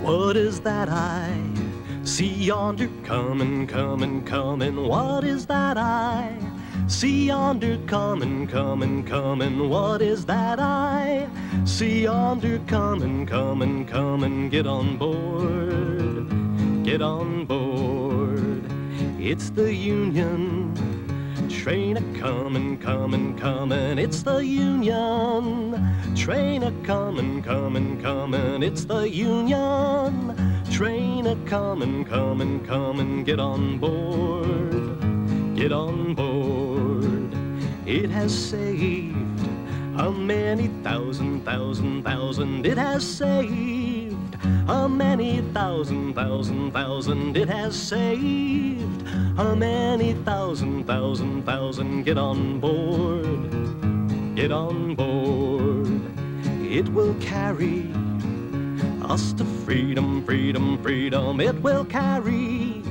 What is that I see yonder coming, coming, coming? What is that I see yonder coming, coming, coming? What is that I see yonder coming, coming, coming? Get on board, get on board. It's the Union train a-comin', comin', comin'. It's the Union train a-comin', comin', comin'. It's the Union train a-comin', comin', comin'. Get on board, get on board. It has saved a many thousand. It has saved a many thousand. It has saved a many thousand. Get on board, get on board. It will carry us to freedom, freedom, freedom. It will carry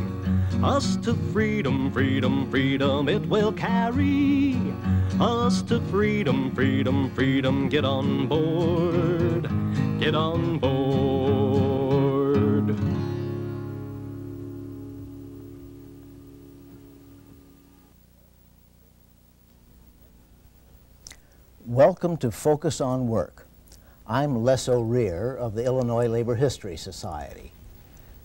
us to freedom, freedom, freedom. It will carry us to freedom, freedom, freedom. Get on board, get on board. Welcome to Focus on Work. I'm Les Orear of the Illinois Labor History Society.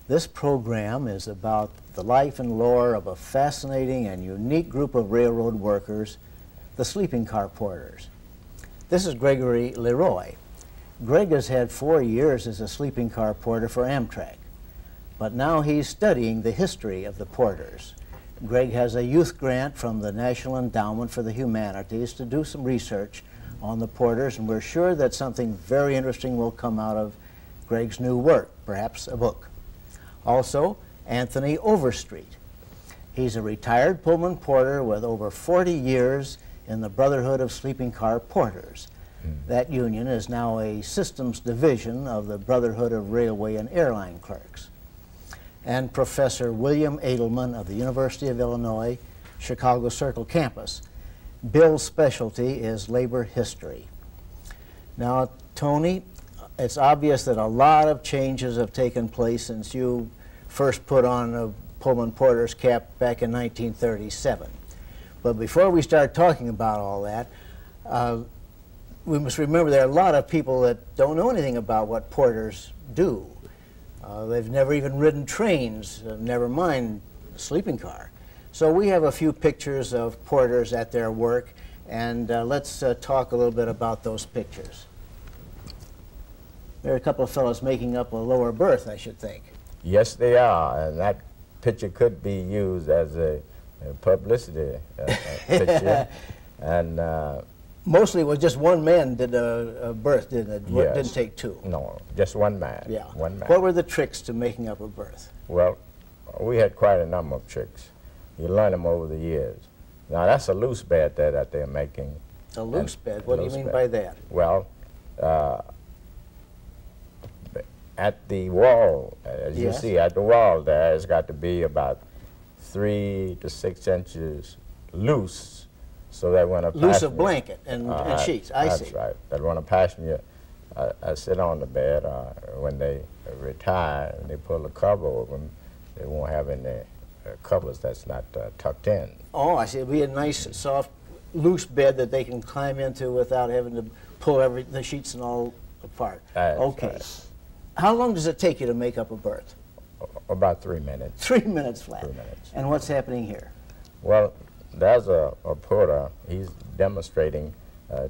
This program is about the life and lore of a fascinating and unique group of railroad workers, the sleeping car porters. This is Gregory Leroy. Greg has had 4 years as a sleeping car porter for Amtrak, but now he's studying the history of the porters. Greg has a youth grant from the National Endowment for the Humanities to do some research on the porters, and we're sure that something very interesting will come out of Greg's new work, perhaps a book. Also, Anthony Overstreet. He's a retired Pullman porter with over 40 years in the Brotherhood of Sleeping Car Porters. That union is now a systems division of the Brotherhood of Railway and Airline Clerks. And Professor William Adelman of the University of Illinois, Chicago Circle campus. Bill's specialty is labor history. Now, Tony, it's obvious that a lot of changes have taken place since you first put on a Pullman Porter's cap back in 1937. But before we start talking about all that, we must remember there are a lot of people that don't know anything about what porters do. They've never even ridden trains, never mind a sleeping car. So we have a few pictures of porters at their work, and let's talk a little bit about those pictures. There are a couple of fellows making up a lower berth, I should think. Yes, they are, and that picture could be used as a publicity picture. And mostly it was just one man did a berth, didn't it? Yes. Didn't take two. No, just one man. Yeah. One man. What were the tricks to making up a berth? Well, we had quite a number of tricks. You learn them over the years. Now, that's a loose bed there that they're making. A loose bed? What do you mean by that? Well, at the wall, as you see, at the wall there, it's got to be about 3 to 6 inches loose, so that when a passenger... Loose of blanket and sheets, I see. That's right. That when a passenger sit on the bed, when they retire and they pull the cover over them, they won't have any covers that's not tucked in. Oh, I see. It'll be a nice, soft, loose bed that they can climb into without having to pull the sheets and all apart. That's okay. Right. How long does it take you to make up a berth? About 3 minutes. 3 minutes flat. 3 minutes. And what's happening here? Well, there's a porter. He's demonstrating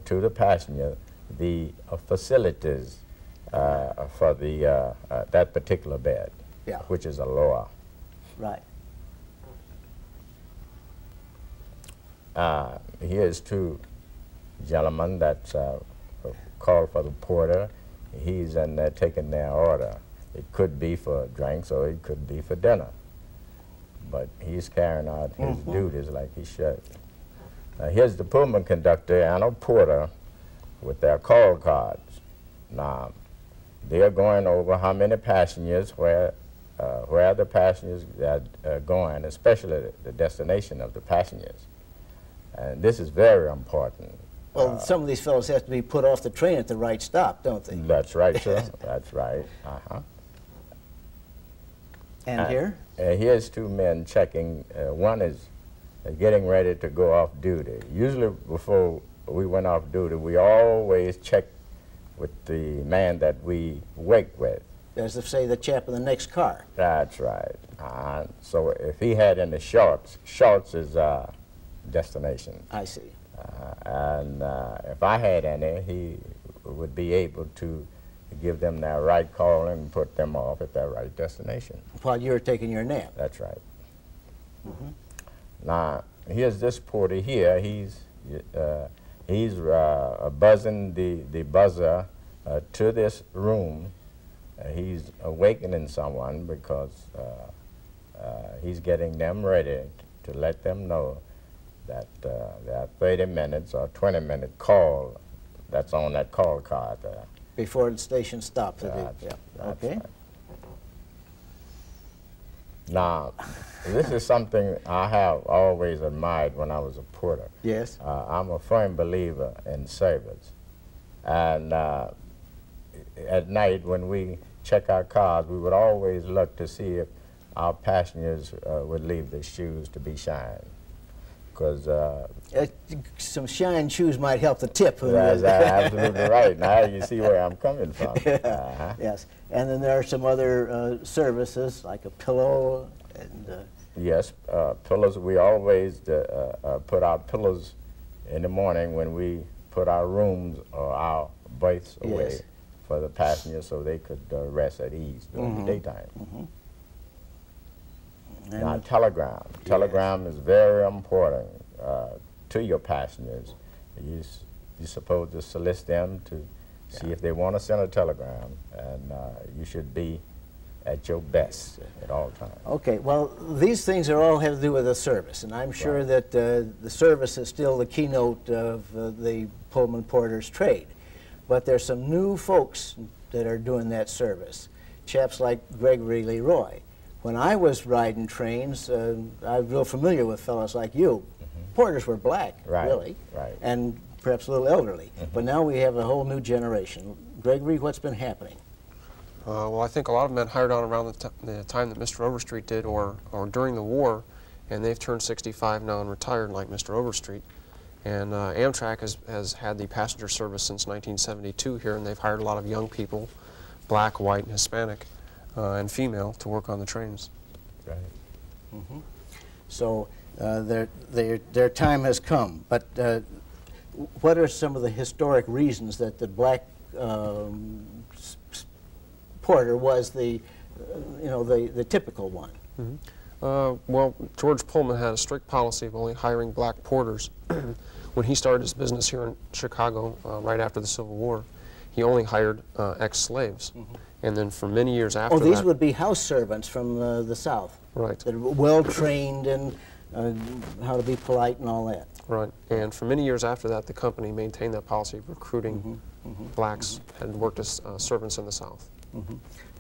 to the passenger the facilities for the that particular bed, which is a lower. Right. Here's 2 gentlemen that called for the porter. He's in there taking their order. It could be for drinks or it could be for dinner. But he's carrying out his duties like he should. Now here's the Pullman conductor and a porter with their call cards. Now they're going over how many passengers, where the passengers are going, especially the destination of the passengers. And this is very important. Well, some of these fellows have to be put off the train at the right stop, don't they? That's right, sir. That's right. Uh-huh. And here? Here's two men checking. One is getting ready to go off duty. Usually before we went off duty, we always check with the man that we wake with. As if, say, the chap in the next car. That's right. So if he had any shorts is destination. I see. And if I had any, he would be able to give them their right call and put them off at their right destination. While you were taking your nap. That's right. Now, here's this porter here. He's buzzing the buzzer to this room. He's awakening someone because he's getting them ready to let them know that there are 30 minutes or 20-minute call that's on that call card there. Before the station stops. That's Okay. right. Now, this is something I have always admired when I was a porter. Yes. I'm a firm believer in service. And at night when we check our cars, we would always look to see if our passengers would leave their shoes to be shined. Because some shine shoes might help the tip. that's absolutely right. Now you see where I'm coming from. Yes. And then there are some other services, like a pillow and... Yes, pillows. We always put our pillows in the morning when we put our rooms or our berths away. Yes. For the passengers so they could rest at ease during the daytime. Now, telegram. Telegram is very important to your passengers. You're supposed to solicit them to see if they want to send a telegram, and you should be at your best at all times. Okay, well, these things are all have to do with the service, and I'm sure that the service is still the keynote of the Pullman Porters trade. But there's some new folks that are doing that service, chaps like Gregory Leroy. When I was riding trains, I was real familiar with fellows like you. Porters were black, really, and perhaps a little elderly. But now we have a whole new generation. Gregory, what's been happening? Well, I think a lot of men hired on around the time that Mr. Overstreet did, or during the war, and they've turned 65 now and retired, like Mr. Overstreet. And Amtrak has had the passenger service since 1972 here, and they've hired a lot of young people, black, white, and Hispanic, and female, to work on the trains. Right. So their time has come. But what are some of the historic reasons that the black porter was the typical one? Well, George Pullman had a strict policy of only hiring black porters. When he started his business here in Chicago, right after the Civil War, he only hired ex-slaves. And then for many years after that... Oh, these would be house servants from the South. Right. That were well-trained in how to be polite and all that. Right. And for many years after that, the company maintained that policy of recruiting blacks and worked as servants in the South.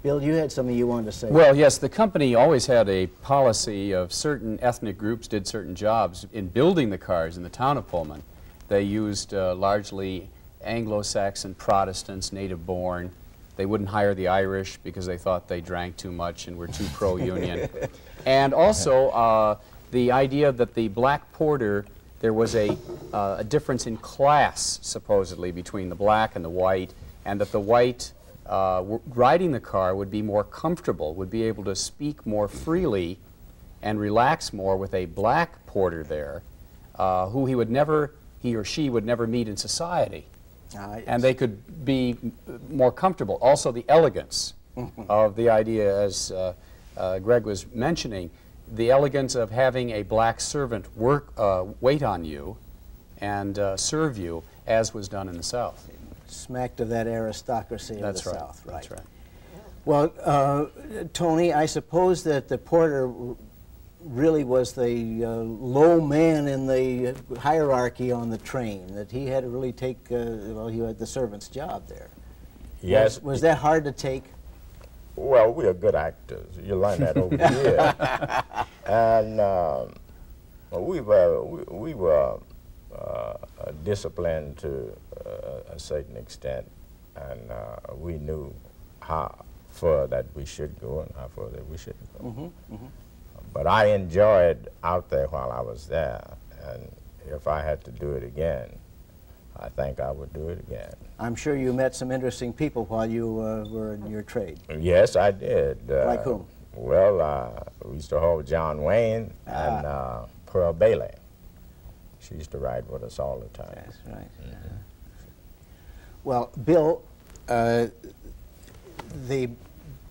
Bill, you had something you wanted to say. Well, yes, the company always had a policy of certain ethnic groups did certain jobs. In building the cars in the town of Pullman, they used largely Anglo-Saxon Protestants, native-born. They wouldn't hire the Irish because they thought they drank too much and were too pro-union. And also the idea that the black porter, there was a difference in class, supposedly, between the black and the white, and that the white riding the car would be more comfortable, would be able to speak more freely and relax more with a black porter there, who he or she would never meet in society. Yes. And they could be more comfortable. Also the elegance of the idea, as Greg was mentioning, the elegance of having a black servant wait on you and serve you, as was done in the South. Smacked of that aristocracy of the right. South, right? That's right. Well, Tony, I suppose that the porter really was the low man in the hierarchy on the train, that he had to really take, well, he had the servant's job there. Yes. Was that hard to take? Well, we are good actors. You learn that over here. And we were disciplined to a certain extent, and we knew how far that we should go and how far that we shouldn't go. But I enjoyed out there while I was there, and if I had to do it again, I think I would do it again. I'm sure you met some interesting people while you were in your trade. Yes, I did. Like whom? Well, we used to hold John Wayne and Pearl Bailey. She used to ride with us all the time. That's right. Well, Bill, the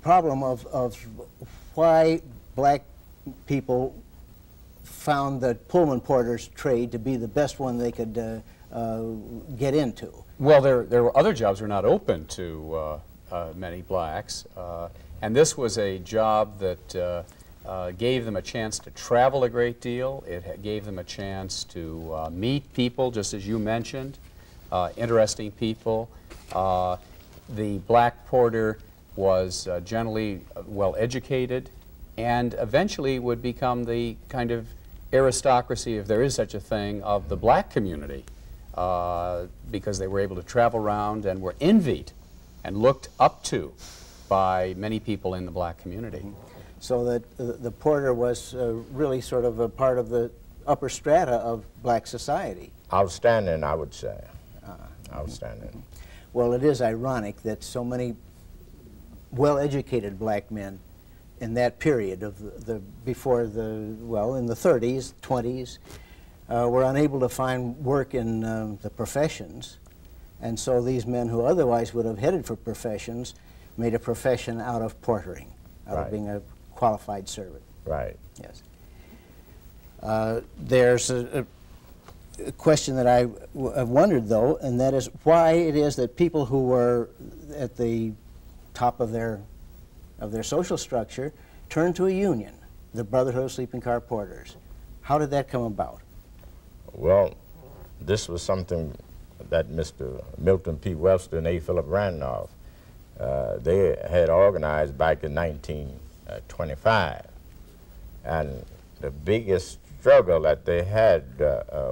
problem of why black people found the Pullman Porters trade to be the best one they could get into. Well, there were other jobs were not open to many blacks, and this was a job that gave them a chance to travel a great deal. It gave them a chance to meet people, just as you mentioned, interesting people. The black porter was generally well educated, and eventually would become the kind of aristocracy, if there is such a thing, of the black community, because they were able to travel around and were envied and looked up to by many people in the black community. So that the porter was really sort of a part of the upper strata of black society. Outstanding, I would say. Outstanding. Well, it is ironic that so many well-educated black men in that period of before the, well, in the 30s, 20s, were unable to find work in the professions. And so these men who otherwise would have headed for professions made a profession out of portering, out of being a qualified servant. Right. Yes. There's a question that I've wondered, though, and that is why it is that people who were at the top of their social structure turned to a union, the Brotherhood of Sleeping Car Porters. How did that come about? Well, this was something that Mr. Milton P. Webster and A. Philip Randolph, they had organized back in 1925. And the biggest struggle that they had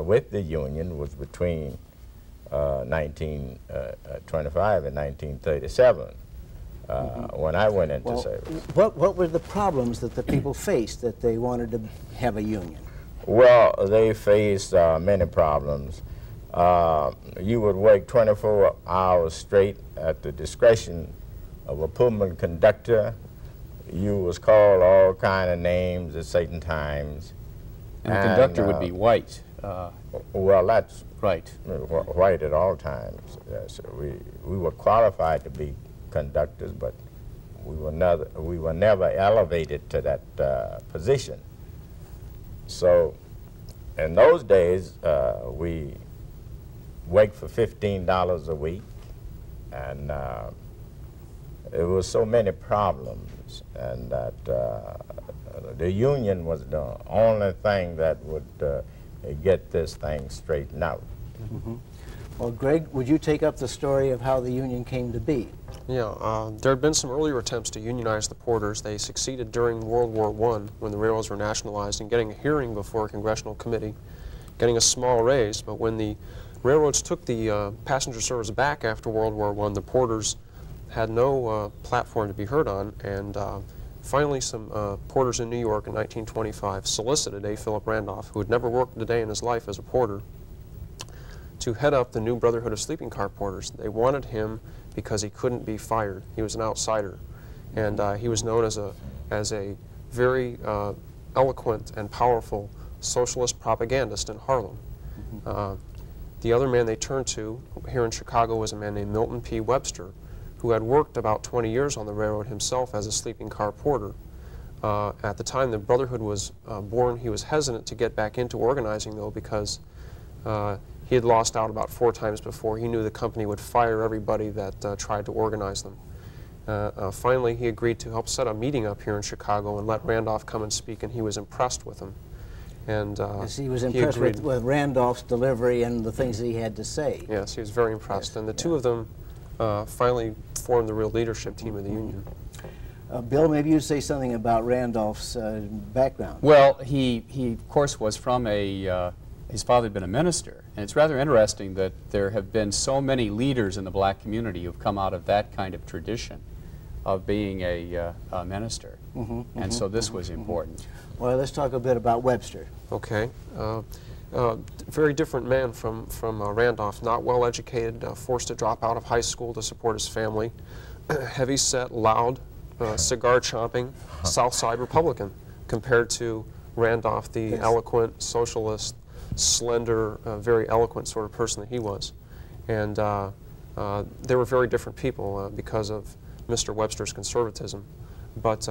with the union was between 1925 and 1937. When I went into service. What were the problems that the people faced that they wanted to have a union? Well, they faced many problems. You would work 24 hours straight at the discretion of a Pullman conductor. You was called all kind of names at certain times. And the conductor would be white. Well, that's right. White at all times. Yes, we were qualified to be conductors, but we were never elevated to that position. So in those days, we worked for $15 a week, and there was so many problems, and that the union was the only thing that would get this thing straightened out. Well, Greg, would you take up the story of how the union came to be? Yeah, there had been some earlier attempts to unionize the porters. They succeeded during World War I when the railroads were nationalized in getting a hearing before a congressional committee, getting a small raise. But when the railroads took the passenger service back after World War I, the porters had no platform to be heard on, and finally some porters in New York in 1925 solicited A. Philip Randolph, who had never worked a day in his life as a porter, to head up the new Brotherhood of Sleeping Car Porters. They wanted him because he couldn't be fired. He was an outsider, and he was known as a very eloquent and powerful socialist propagandist in Harlem. The other man they turned to here in Chicago was a man named Milton P. Webster, who had worked about 20 years on the railroad himself as a sleeping car porter. At the time the Brotherhood was born, he was hesitant to get back into organizing, though, because he had lost out about 4 times before. He knew the company would fire everybody that tried to organize them. Finally, he agreed to help set a meeting up here in Chicago and let Randolph come and speak, and he was impressed with him. And yes, he was impressed with Randolph's delivery and the things that he had to say. Yes, he was very impressed. Yes, and the two of them finally formed the real leadership team of the union. Bill, maybe you'd say something about Randolph's background. Well, he of course was from a, his father had been a minister, And it's rather interesting that there have been so many leaders in the black community who've come out of that kind of tradition of being a minister. And so this was important. Well, let's talk a bit about Webster. Okay. Very different man from Randolph, not well educated, forced to drop out of high school to support his family. Heavy set, loud, cigar chomping, South Side Republican, compared to Randolph, the eloquent socialist, slender, very eloquent sort of person that he was. And they were very different people because of Mr. Webster's conservatism. But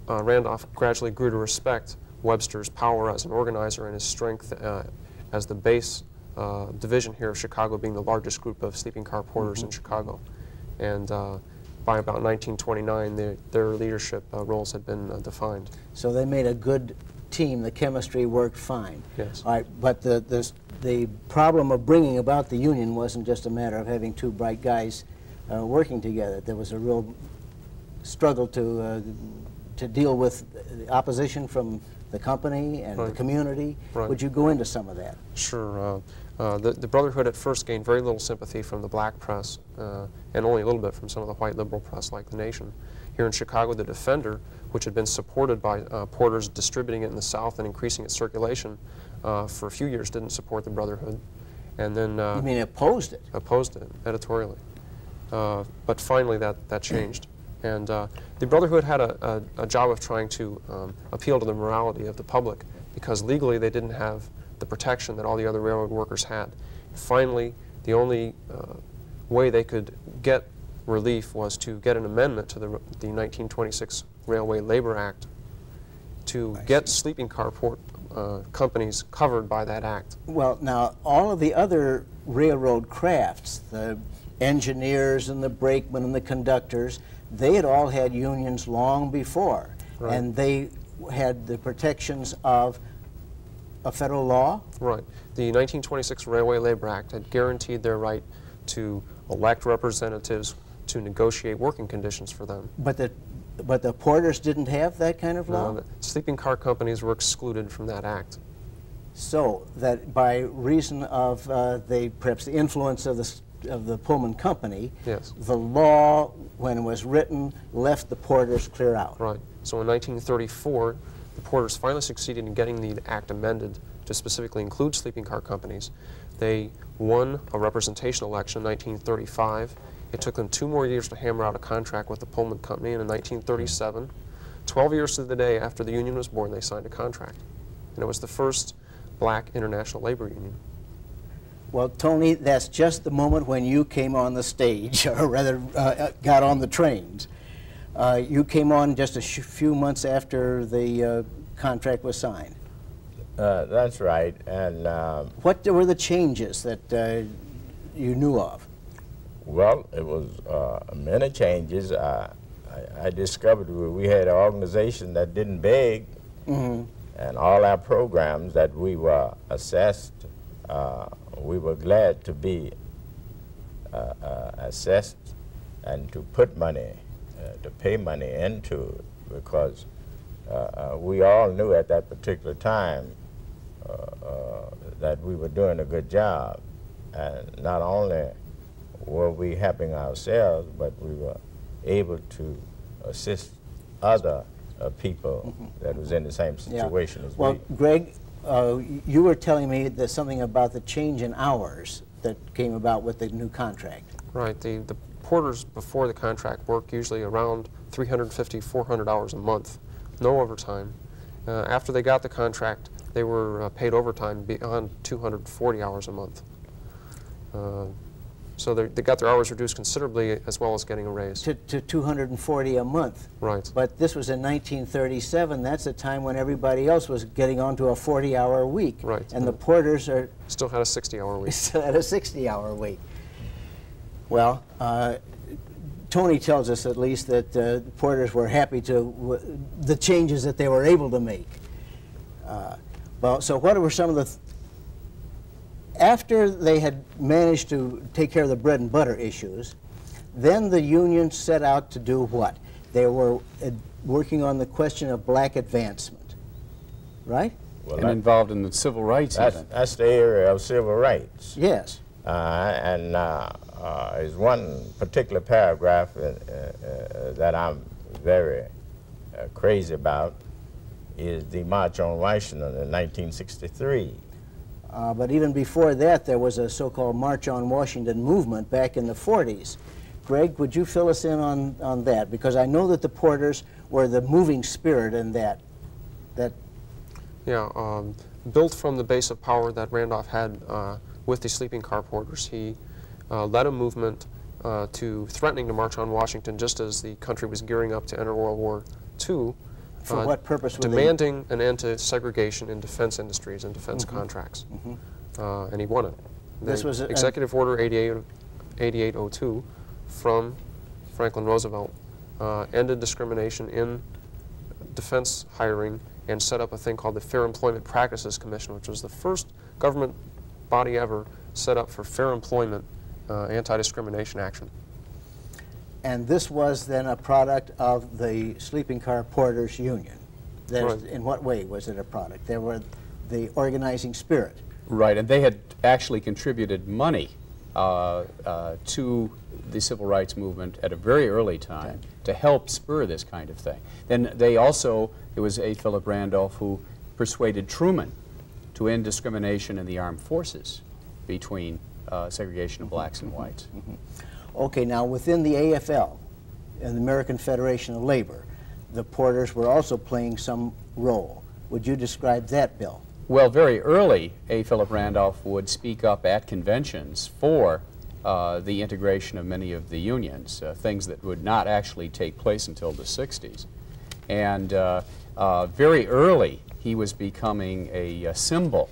Randolph gradually grew to respect Webster's power as an organizer and his strength as the base division here of Chicago, being the largest group of sleeping car porters in Chicago. And by about 1929, their leadership roles had been defined. So they made a good team. The chemistry worked fine. Yes. All right, but the problem of bringing about the union wasn't just a matter of having two bright guys working together. There was a real struggle to deal with the opposition from the company and the community. Right. Would you go into some of that? Sure. The Brotherhood at first gained very little sympathy from the black press and only a little bit from some of the white liberal press like The Nation. Here in Chicago, the Defender, which had been supported by porters distributing it in the South and increasing its circulation, for a few years didn't support the Brotherhood. And then You mean opposed it? Opposed it editorially. But finally that changed. And the Brotherhood had a job of trying to appeal to the morality of the public, because legally they didn't have the protection that all the other railroad workers had. Finally, the only way they could get relief was to get an amendment to the 1926 Railway Labor Act to get sleeping car companies covered by that act. Well, now, all of the other railroad crafts, the engineers and the brakemen and the conductors, they had all had unions long before. Right. And they had the protections of a federal law? Right. The 1926 Railway Labor Act had guaranteed their right to elect representatives to negotiate working conditions for them. But the porters didn't have that kind of law? No, the sleeping car companies were excluded from that act. So that by reason of perhaps the influence of the Pullman Company, yes, the law, when it was written, left the porters clear out. Right. So in 1934, the porters finally succeeded in getting the act amended to specifically include sleeping car companies. They won a representation election in 1935. It took them 2 more years to hammer out a contract with the Pullman Company, and in 1937, 12 years to the day after the union was born, they signed a contract. And it was the first black international labor union. Well, Tony, that's just the moment when you came on the stage, or rather got on the trains. You came on just a few months after the contract was signed. That's right. And what were the changes that you knew of? well, it was many changes. I discovered we had an organization that didn't beg, and all our programs that we were assessed, we were glad to be assessed and to put money, to pay money into it, because we all knew at that particular time that we were doing a good job. And not only were we helping ourselves, but we were able to assist other people that was in the same situation as we. Well, Greg, you were telling me there's something about the change in hours that came about with the new contract. Right. The porters before the contract worked usually around 350, 400 hours a month, no overtime. After they got the contract, they were paid overtime beyond 240 hours a month. So they got their hours reduced considerably, as well as getting a raise. To 240 a month. Right. But this was in 1937. That's a time when everybody else was getting onto a 40-hour week. Right. And the porters are still had a 60-hour week. still at a 60-hour week. Well, Tony tells us at least that the porters were happy to the changes that they were able to make. Well, so what were some of the after they had managed to take care of the bread and butter issues, then the union set out to do what? They were working on the question of black advancement, right? Well, and involved in the civil rights even. That's the area of civil rights. Yes. And is one particular paragraph that I'm very crazy about, is the March on Washington in 1963. But even before that, there was a so-called March on Washington movement back in the 40s. Greg, would you fill us in on that? Because I know that the Porters were the moving spirit in that. Yeah, built from the base of power that Randolph had with the sleeping car porters, he led a movement to threatening to march on Washington just as the country was gearing up to enter World War II. For what purpose were demanding an end to segregation in defense industries and defense contracts. And he won it. This was Executive Order 8802 from Franklin Roosevelt ended discrimination in defense hiring and set up a thing called the Fair Employment Practices Commission, which was the first government body ever set up for fair employment anti-discrimination action. And this was then a product of the Sleeping Car Porters Union. Right. In what way was it a product? They were the organizing spirit. Right, and they had actually contributed money to the civil rights movement at a very early time to help spur this kind of thing. Then they also, it was A. Philip Randolph who persuaded Truman to end discrimination in the armed forces between segregation of blacks and whites. Okay, now within the AFL, and the American Federation of Labor, the Porters were also playing some role. Would you describe that, Bill? Well, very early, A. Philip Randolph would speak up at conventions for the integration of many of the unions, things that would not actually take place until the 60s. And very early, he was becoming a symbol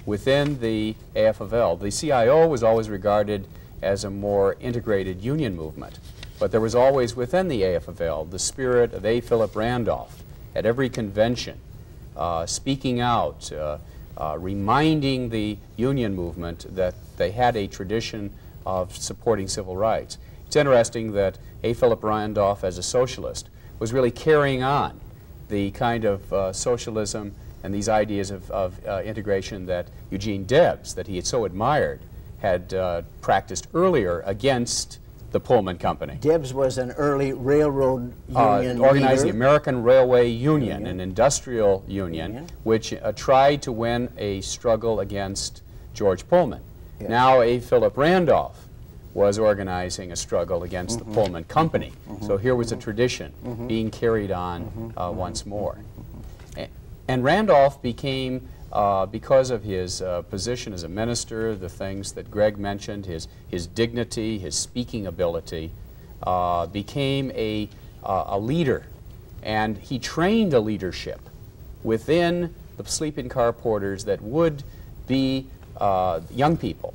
within the AFL. The CIO was always regarded as a more integrated union movement, but there was always within the AFL the spirit of A. Philip Randolph at every convention, speaking out, reminding the union movement that they had a tradition of supporting civil rights. It's interesting that A. Philip Randolph, as a socialist, was really carrying on the kind of socialism and these ideas of integration that Eugene Debs, that he had so admired, had practiced earlier against the Pullman Company. Debs was an early railroad union organized leader. the American Railway Union, an industrial union, which tried to win a struggle against George Pullman. Yes. Now A. Philip Randolph was organizing a struggle against the Pullman Company. So here was a tradition being carried on once more. And Randolph became, because of his position as a minister, the things that Greg mentioned, his dignity, his speaking ability, became a leader. And he trained a leadership within the sleeping car porters that would be young people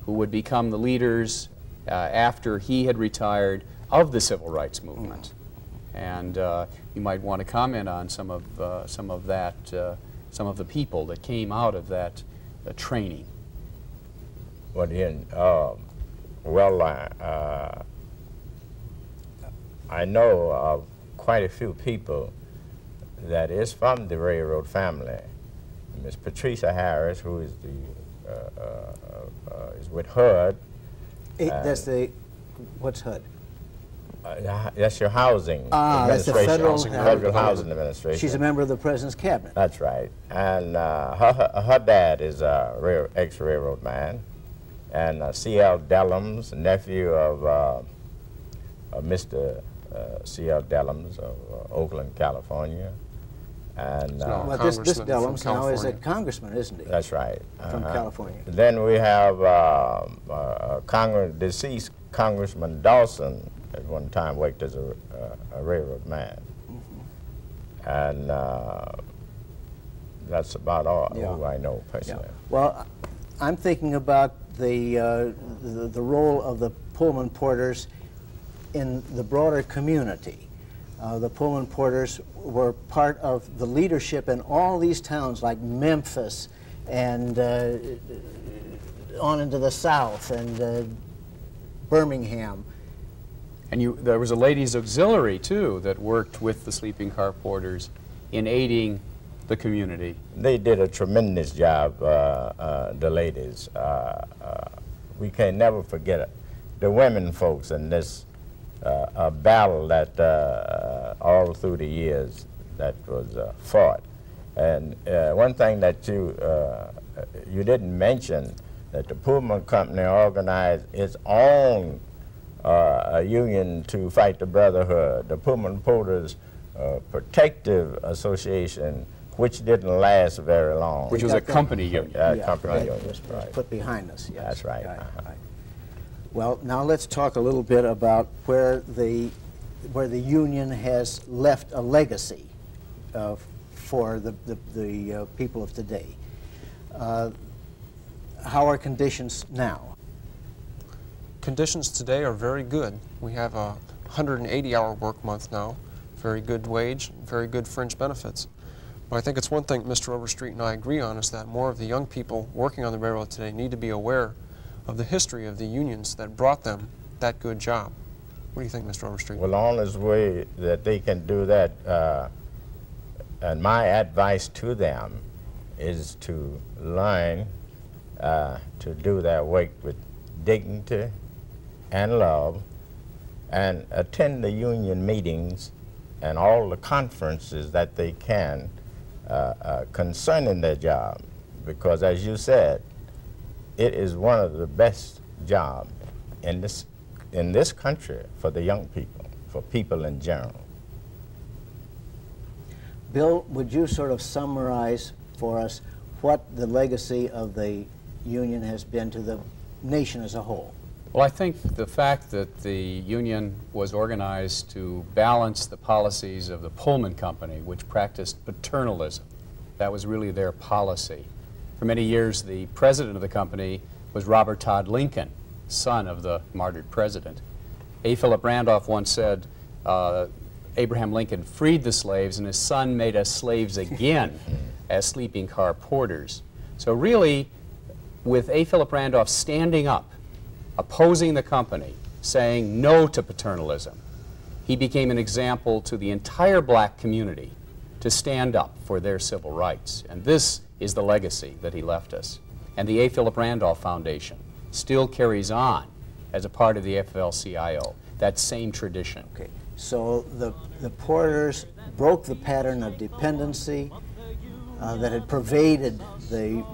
who would become the leaders after he had retired of the civil rights movement. And you might want to comment on some of that, some of the people that came out of that training. Well, I know of quite a few people that is from the railroad family. Miss Patricia Harris, who is is with HUD. That's the, what's HUD? That's your housing that's the administration. Federal Housing Administration. She's a member of the President's Cabinet. That's right. And her dad is a ex-railroad man. And C.L. Dellums, nephew of Mr. C.L. Dellums of Oakland, California. And well, this Dellums now is a congressman, isn't he? That's right. From California. Then we have deceased Congressman Dawson, at one time worked as a railroad man. And that's about all who I know personally. Yeah. Well, I'm thinking about the role of the Pullman Porters in the broader community. The Pullman Porters were part of the leadership in all these towns like Memphis and on into the South and Birmingham. And there was a ladies' auxiliary, too, that worked with the sleeping car porters in aiding the community? They did a tremendous job, the ladies. We can never forget it. The women folks in this battle that all through the years that was fought. And one thing that you didn't mention, that the Pullman Company organized its own union to fight the Brotherhood, the Pullman Porters Protective Association, which didn't last very long. Which was a company union. Company right. union, Was right. put behind us, yes. That's right. Right. Well, now let's talk a little bit about where the union has left a legacy for the people of today. How are conditions now? Conditions today are very good. We have a 180-hour work month now, very good wage, very good fringe benefits. But I think it's one thing Mr. Overstreet and I agree on, is that more of the young people working on the railroad today need to be aware of the history of the unions that brought them that good job. What do you think, Mr. Overstreet? Well, the honest way that they can do that, and my advice to them, is to learn to do their work with dignity and love, and attend the union meetings and all the conferences that they can concerning their job, because as you said, it is one of the best jobs in this country for the young people, for people in general. Bill, would you sort of summarize for us what the legacy of the union has been to the nation as a whole? Well, I think the fact that the union was organized to balance the policies of the Pullman Company, which practiced paternalism, that was really their policy. For many years, the president of the company was Robert Todd Lincoln, son of the martyred president. A. Philip Randolph once said, Abraham Lincoln freed the slaves and his son made us slaves again as sleeping car porters. So really, with A. Philip Randolph standing up, opposing the company, saying no to paternalism, he became an example to the entire black community to stand up for their civil rights. And this is the legacy that he left us. And the A. Philip Randolph Foundation still carries on as a part of the AFL-CIO, that same tradition. Okay, so the Porters broke the pattern of dependency that had pervaded the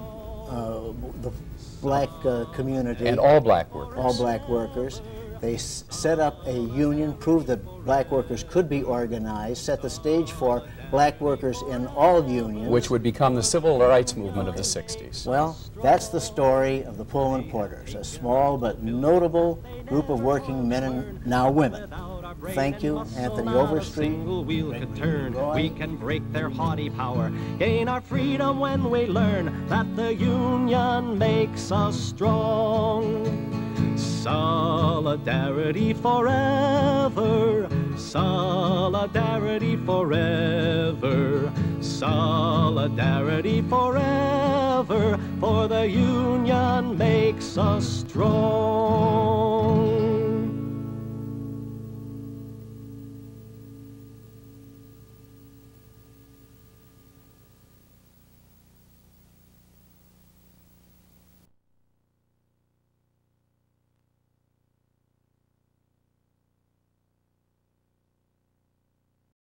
black community. And all black workers. All black workers. They set up a union, proved that black workers could be organized, set the stage for black workers in all unions. Which would become the civil rights movement of the 60s. Well, that's the story of the Pullman Porters, a small but notable group of working men and now women. Thank you, Anthony Overstreet. Single wheel could turn. We can break their haughty power, gain our freedom when we learn that the union makes us strong. Solidarity forever, solidarity forever, solidarity forever, for the union makes us strong.